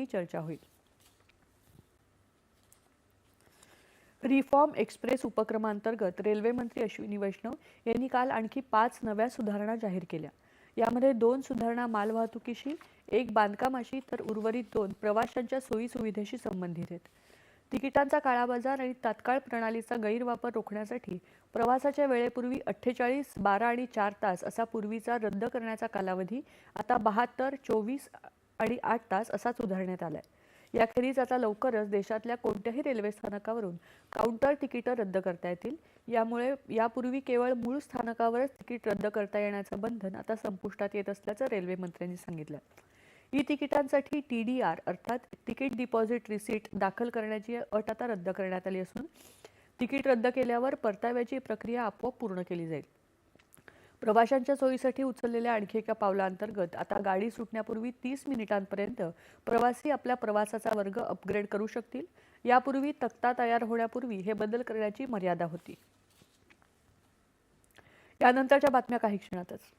विषयावरही चर्चा होईल। रिफॉर्म एक्सप्रेस उपक्रमांतर्गत रेल्वे मंत्री अश्विनी वैष्णव यांनी काल आणखी 5 नव्या सुधारणा जाहीर केल्या। यामध्ये 2 सुधारणा मालवाहतुकीशी, 1 बांधकामाशी तर उर्वरित 2 प्रवाशांच्या सोयीसुविधेशी संबंधित आहेत। तिकिटांचा काळाबाजार आणि तात्काळ प्रणालीचा गैरवापर रोखण्यासाठी प्रवासाच्या वेळेपूर्वी 48, 12 आणि 4 तास असा पूर्वीचा रद्द करण्याचा कालावधी आता 72, 24 आणि 8 तास असा सुधारण्यात आलाय। याखेरीज आता लवकरच देशातल्या कोणत्याही रेल्वे स्थानकावरून काउंटर तिकीटं रद्द करता येतील। यामुळे यापूर्वी केवळ मूळ स्थानकावरच तिकीट रद्द करता येण्याचं बंधन आता संपुष्टात येत असल्याचं रेल्वे मंत्र्यांनी सांगितलं। ई तिकिटांसाठी TDR अर्थात तिकीट डिपॉझिट रिसीट दाखल करण्याची अट आता रद्द करण्यात आली असून तिकीट रद्द केल्यावर परताव्याची प्रक्रिया आपोआप पूर्ण केली जाईल। प्रवाशांच्या सोयीसाठी उचललेल्या आणखी एका पावलाअंतर्गत आता गाडी सुटण्यापूर्वी 30 मिनिटांपर्यंत प्रवासी आपल्या प्रवासाचा वर्ग अपग्रेड करू शकतील। यापूर्वी तक्ता तयार होण्यापूर्वी हे बदल करण्याची मर्यादा होती। यानंतरच्या बातम्या काही क्षणातच।